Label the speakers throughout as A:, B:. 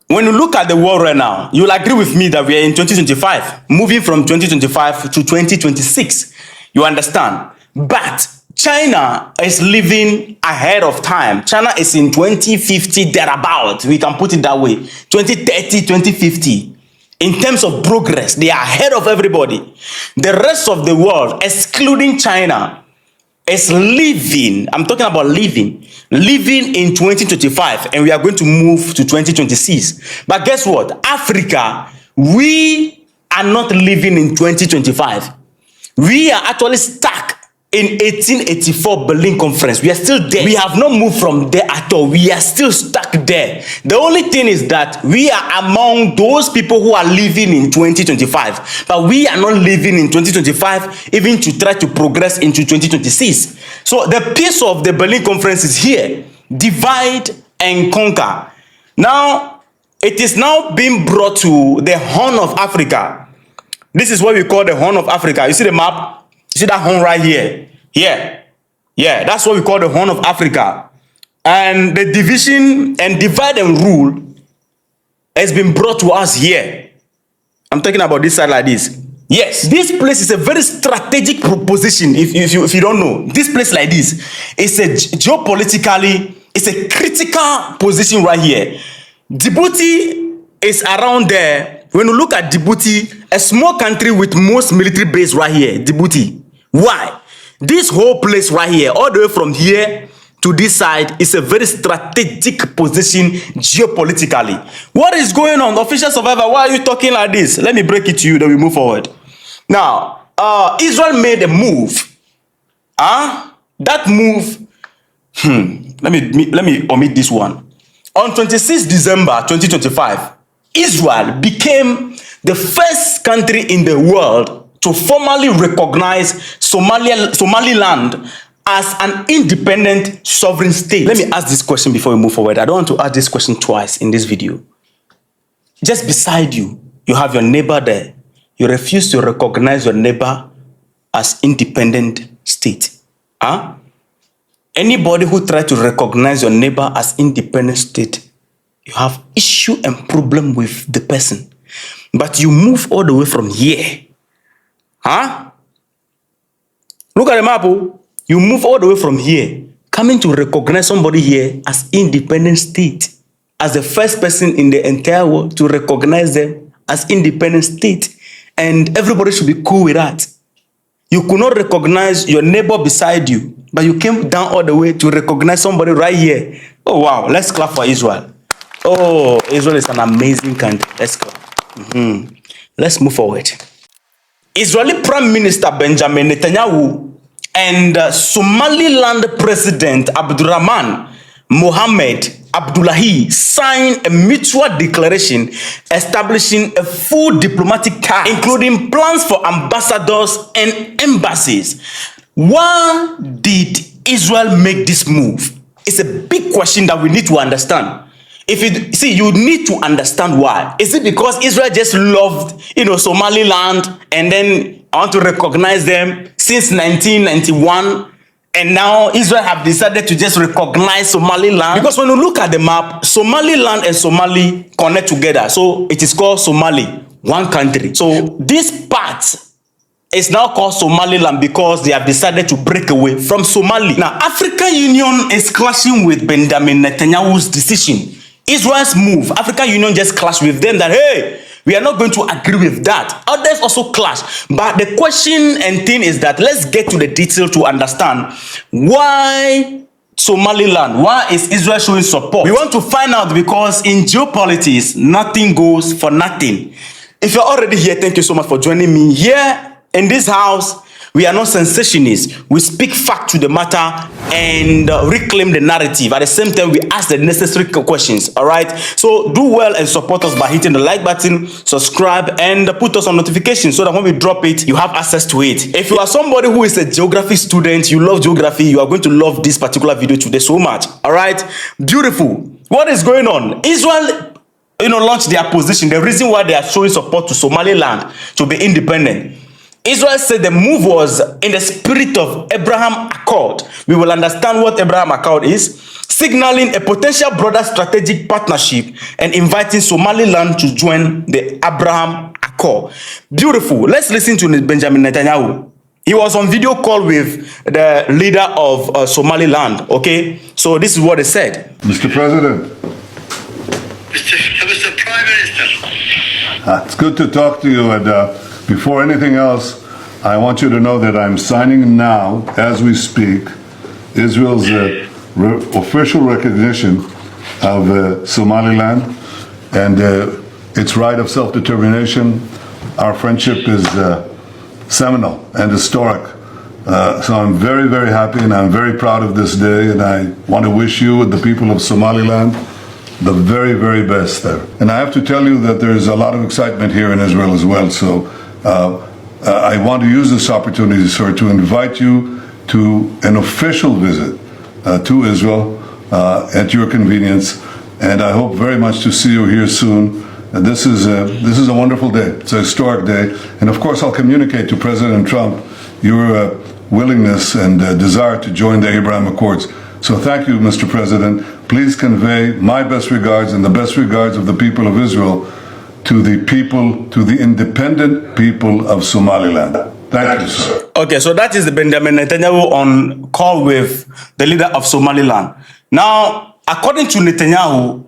A: when you look at the world right now, you'll agree with me that we are in 2025, moving from 2025 to 2026. You understand? But China is living ahead of time. China is in 2050 thereabout. We can put it that way. 2030, 2050. In terms of progress, they are ahead of everybody. The rest of the world, excluding China, is living, I'm talking about living in 2025, and we are going to move to 2026. But guess what? Africa, we are not living in 2025. We are actually stuck in 1884 Berlin Conference. We are still there. We have not moved from there at all. We are still stuck there. The only thing is that we are among those people who are living in 2025. But we are not living in 2025 even to try to progress into 2026. So the piece of the Berlin Conference is here. Divide and conquer. Now, it is now being brought to the Horn of Africa. This is what we call the Horn of Africa. You see the map? You see that horn right here? Yeah, that's what we call the Horn of Africa. And the division and divide and rule has been brought to us here. I'm talking about this side like this. Yes, this place is a very strategic position. If you don't know, this place like this is a geopolitically, it's a critical position right here. Djibouti is around there. When you look at Djibouti, a small country with most military base right here, Djibouti. Why? This whole place right here, all the way from here to this side, is a very strategic position geopolitically. What is going on? Official survivor, why are you talking like this? Let me break it to you, then we move forward. Now, Israel made a move. That move, let me omit this one. On 26 December 2025, Israel became the first country in the world to formally recognize Somaliland as an independent sovereign state. Let me ask this question before we move forward. I don't want to ask this question twice in this video. Just beside you, you have your neighbor there. You refuse to recognize your neighbor as independent state. Anybody who tries to recognize your neighbor as independent state, you have issue and problem with the person. But you move all the way from here. Look at the map. You move all the way from here, coming to recognize somebody here as independent state, as the first person in the entire world to recognize them as independent state. And everybody should be cool with that. You could not recognize your neighbor beside you, but you came down all the way to recognize somebody right here. Oh, wow. Let's clap for Israel. Oh, Israel is an amazing country. Let's go. Let's move forward. Israeli Prime Minister Benjamin Netanyahu and Somaliland President Abdurrahman Mohammed Abdullahi signed a mutual declaration establishing a full diplomatic cast, including plans for ambassadors and embassies. Why did Israel make this move? It's a big question that we need to understand. You need to understand why. Is it because Israel just loved, Somaliland, and then I want to recognize them since 1991, and now Israel have decided to just recognize Somaliland? Because when you look at the map, Somaliland and Somali connect together, so it is called Somali, one country. So this part is now called Somaliland because they have decided to break away from Somali. Now, African Union is clashing with Benjamin Netanyahu's decision. Israel's move, African Union just clashed with them that, hey, we are not going to agree with that. Others also clash. But the question and thing is that let's get to the detail to understand why Somaliland, why is Israel showing support? We want to find out because in geopolitics, nothing goes for nothing. If you're already here, thank you so much for joining me. Here in this house, we are not sensationists. We speak fact to the matter and reclaim the narrative. At the same time, we ask the necessary questions. All right. So do well and support us by hitting the like button, subscribe, and put us on notifications so that when we drop it, you have access to it. If you are somebody who is a geography student, you love geography, you are going to love this particular video today so much. All right. Beautiful. What is going on? Israel, launched their position. The reason why they are showing support to Somaliland to be independent Israel said the move was in the spirit of Abraham Accord. We will understand what Abraham Accord is, signaling a potential broader strategic partnership and inviting Somaliland to join the Abraham Accord. Beautiful. Let's listen to Benjamin Netanyahu. He was on video call with the leader of Somaliland, okay? So this is what he said.
B: Mr. President.
C: Mr. Prime Minister.
B: It's good to talk to you, and before anything else, I want you to know that I'm signing now, as we speak, Israel's official recognition of Somaliland and its right of self-determination. Our friendship is seminal and historic. So I'm very, very happy and I'm very proud of this day, and I want to wish you and the people of Somaliland the very, very best there. And I have to tell you that there's a lot of excitement here in Israel as well. So I want to use this opportunity, sir, to invite you to an official visit to Israel at your convenience. And I hope very much to see you here soon. This is a wonderful day. It's a historic day. And of course, I'll communicate to President Trump your willingness and desire to join the Abraham Accords. So thank you, Mr. President. Please convey my best regards and the best regards of the people of Israel to the people, to the independent people of Somaliland. Thank you, sir.
A: Okay, so that is the Benjamin Netanyahu on call with the leader of Somaliland. Now, according to Netanyahu,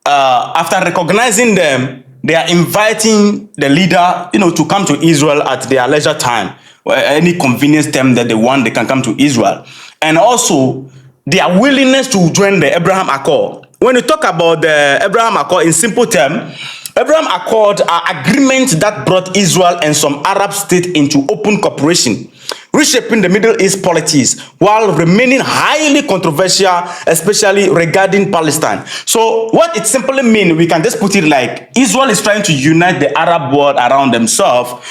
A: after recognizing them, they are inviting the leader, to come to Israel at their leisure time. Any convenience time that they want, they can come to Israel. And also, their willingness to join the Abraham Accord. When you talk about the Abraham Accord, in simple terms, Abraham Accord are agreements that brought Israel and some Arab states into open cooperation, reshaping the Middle East politics while remaining highly controversial, especially regarding Palestine. So what it simply means, we can just put it like Israel is trying to unite the Arab world around themselves,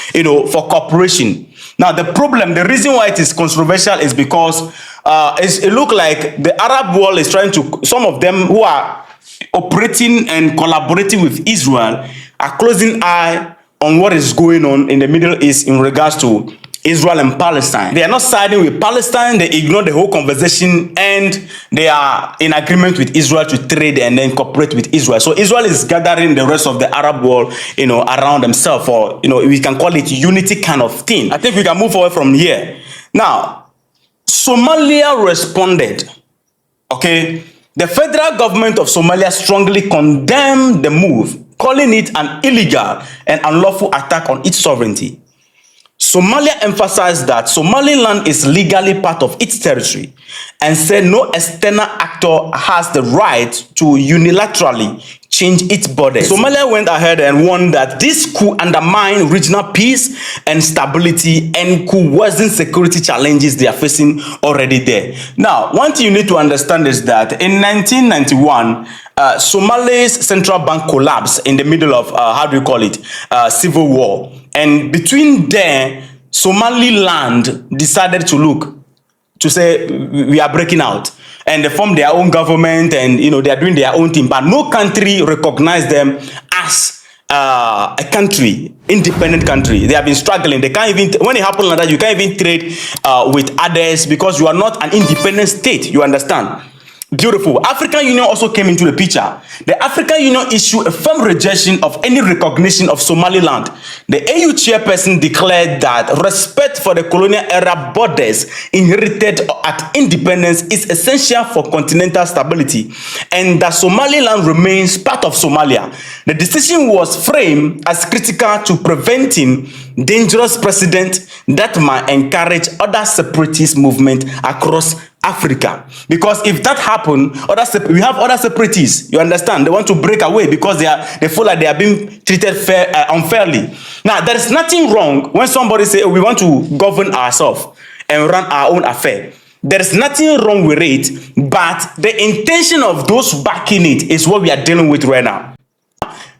A: for cooperation. Now the problem, the reason why it is controversial is because it looks like the Arab world is trying to, some of them who are operating and collaborating with Israel are closing eye on what is going on in the Middle East in regards to Israel and Palestine. They are not siding with Palestine, they ignore the whole conversation, and they are in agreement with Israel to trade and then cooperate with Israel. So Israel is gathering the rest of the Arab world, around themselves, or, we can call it unity kind of thing. I think we can move forward from here. Now, Somalia responded, okay? The federal government of Somalia strongly condemned the move, calling it an illegal and unlawful attack on its sovereignty. Somalia emphasized that Somaliland is legally part of its territory and said no external actor has the right to unilaterally change its borders. Somalia went ahead and warned that this could undermine regional peace and stability and could worsen security challenges they are facing already there. Now, one thing you need to understand is that in 1991, Somalia's central bank collapsed in the middle of, civil war. And between there, Somaliland decided to say, we are breaking out. And they formed their own government and, they are doing their own thing. But no country recognized them as a country, independent country. They have been struggling. They can't even, when it happened like that, you can't even trade with others because you are not an independent state. You understand? Beautiful. African Union also came into the picture. The African Union issued a firm rejection of any recognition of Somaliland. The AU chairperson declared that respect for the colonial era borders inherited at independence is essential for continental stability and that Somaliland remains part of Somalia. The decision was framed as critical to preventing dangerous precedent that might encourage other separatist movements across Africa. Because if that happens, we have other separatists, you understand, they want to break away because they feel like they are being treated unfairly. Now, there is nothing wrong when somebody say, we want to govern ourselves and run our own affair. There is nothing wrong with it, but the intention of those backing it is what we are dealing with right now.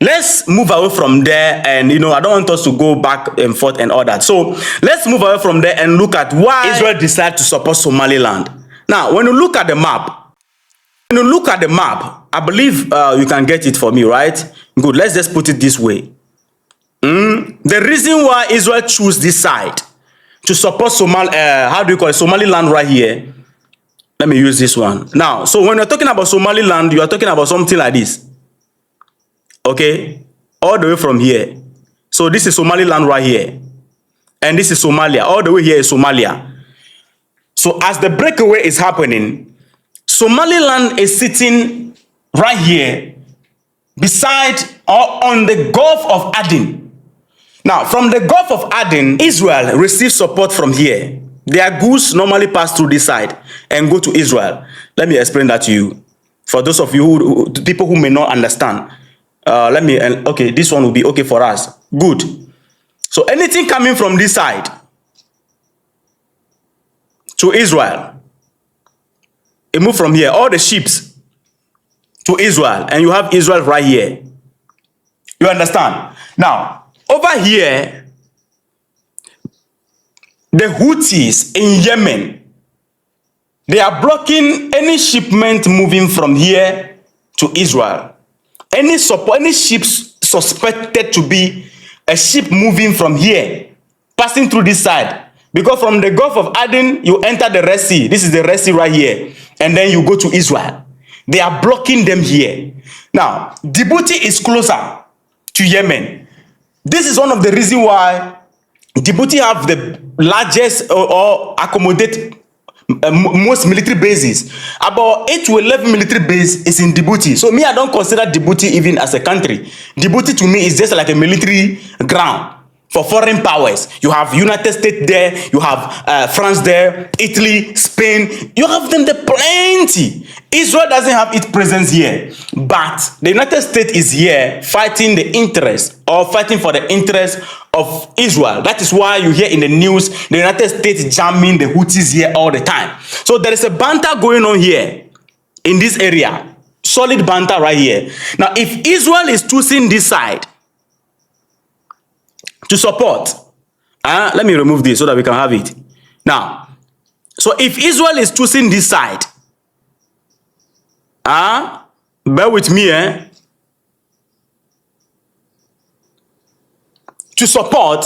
A: Let's move away from there, and I don't want us to go back and forth and all that. So let's move away from there and look at why Israel decided to support Somaliland. Now, when you look at the map, I believe you can get it for me, right? Good, let's just put it this way. The reason why Israel chose this side to support how do you call it, Somaliland right here. Let me use this one. Now, so when you're talking about Somaliland, you are talking about something like this. Okay? All the way from here. So this is Somaliland right here. And this is Somalia. All the way here is Somalia. So as the breakaway is happening, Somaliland is sitting right here beside or on the Gulf of Aden. Now, from the Gulf of Aden, Israel receives support from here. Their goods normally pass through this side and go to Israel. Let me explain that to you. For those of you people who may not understand, okay, this one will be okay for us. Good. So anything coming from this side to Israel, it move from here, all the ships to Israel, and you have Israel right here. You understand? Now, over here, the Houthis in Yemen, they are blocking any shipment moving from here to Israel. Any ships suspected to be a ship moving from here, passing through this side. Because from the Gulf of Aden, you enter the Red Sea. This is the Red Sea right here. And then you go to Israel. They are blocking them here. Now, Djibouti is closer to Yemen. This is one of the reasons why Djibouti have the largest or accommodate most military bases. About 8 to 11 military bases is in Djibouti. So me, I don't consider Djibouti even as a country. Djibouti to me is just like a military ground for foreign powers. You have United States there, you have France there, Italy, Spain. You have them there plenty. Israel doesn't have its presence here, but the United States is here fighting the interest or fighting for the interest of Israel. That is why you hear in the news the United States jamming the Houthis here all the time. So there is a banter going on here in this area. Solid banter right here. Now, if Israel is choosing this side to support, let me remove this so that we can have it. Now, so if Israel is choosing this side, bear with me, to support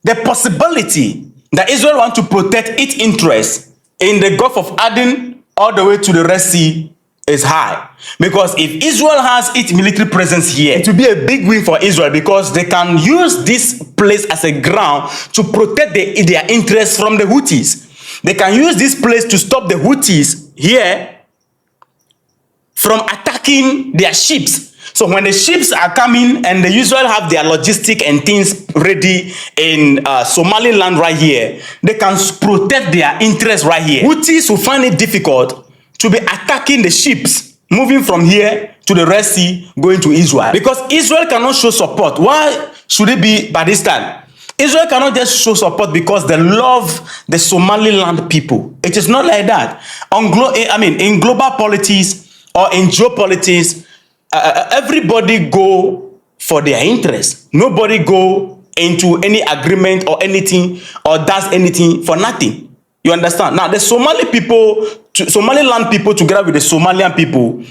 A: the possibility that Israel wants to protect its interests in the Gulf of Aden all the way to the Red Sea is high. Because if Israel has its military presence here, it will be a big win for Israel because they can use this place as a ground to protect their interests from the Houthis. They can use this place to stop the Houthis here from attacking their ships. So when the ships are coming and they usually have their logistic and things ready in Somaliland right here, they can protect their interests right here. Houthis will find it difficult to be attacking the ships moving from here to the Red Sea going to Israel. Because Israel cannot show support. Why should it be by this time? Israel cannot just show support because they love the Somaliland people. It is not like that. In global politics or in geopolitics, everybody go for their interest. Nobody go into any agreement or anything or does anything for nothing. You understand? Now, the Somaliland people together with the Somalian people,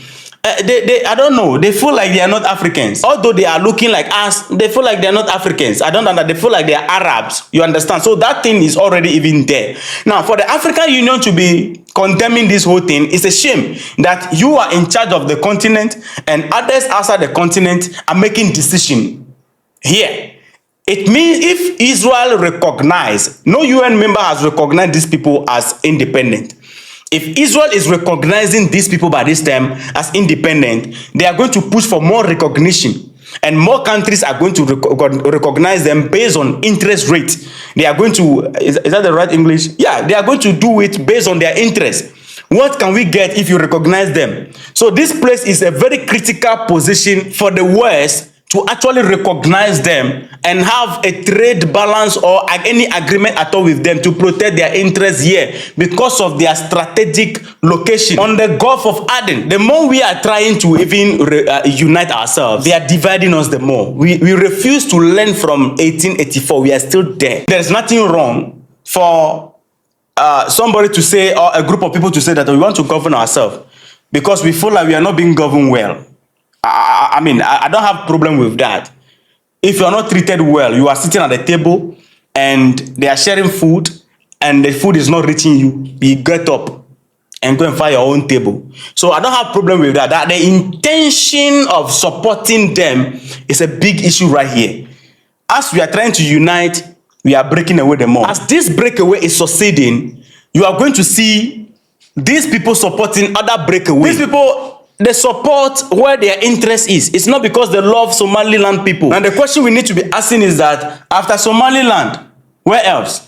A: I don't know, they feel like they are not Africans. Although they are looking like us, they feel like they are not Africans. I don't know, they feel like they are Arabs. You understand? So that thing is already even there. Now, for the African Union to be condemning this whole thing, it's a shame that you are in charge of the continent and others outside the continent are making decisions here. It means if Israel recognize, no UN member has recognized these people as independent. If Israel is recognizing these people by this time as independent, they are going to push for more recognition. And more countries are going to recognize them based on interest rate. They are going to, is that the right English? Yeah, they are going to do it based on their interest. What can we get if you recognize them? So this place is a very critical position for the West to actually recognize them and have a trade balance or any agreement at all with them to protect their interests here because of their strategic location on the Gulf of Aden. The more we are trying to even unite ourselves, they are dividing us the more. We refuse to learn from 1884. We are still there. There is nothing wrong for somebody to say, or a group of people to say that we want to govern ourselves because we feel like we are not being governed well. I don't have problem with that. If you are not treated well, you are sitting at the table and they are sharing food and the food is not reaching you, you get up and go and find your own table. So I don't have problem with that. That the intention of supporting them is a big issue right here. As we are trying to unite, we are breaking away the more. As this breakaway is succeeding, you are going to see these people supporting other breakaway. These people, they support where their interest is. It's not because they love Somaliland people. And the question we need to be asking is that after Somaliland, where else?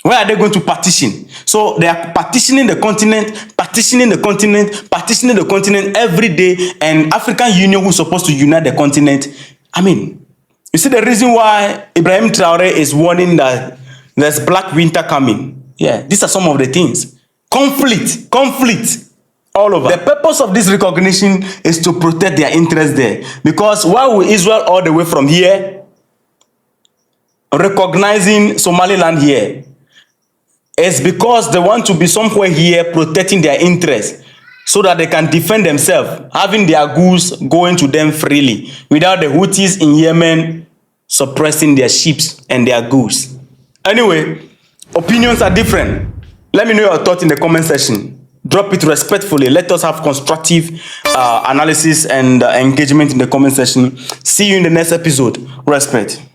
A: Where are they going to partition? So they are partitioning the continent, partitioning the continent, partitioning the continent every day. And African Union, who's supposed to unite the continent, I mean, you see the reason why Ibrahim Traore is warning that there's black winter coming. Yeah, these are some of the things. Conflict, all over. The purpose of this recognition is to protect their interest there. Because why will Israel all the way from here recognizing Somaliland here? It's because they want to be somewhere here protecting their interests so that they can defend themselves, having their goods going to them freely without the Houthis in Yemen suppressing their ships and their goods. Anyway, opinions are different. Let me know your thoughts in the comment section. Drop it respectfully. Let us have constructive analysis and engagement in the comment section. See you in the next episode. Respect.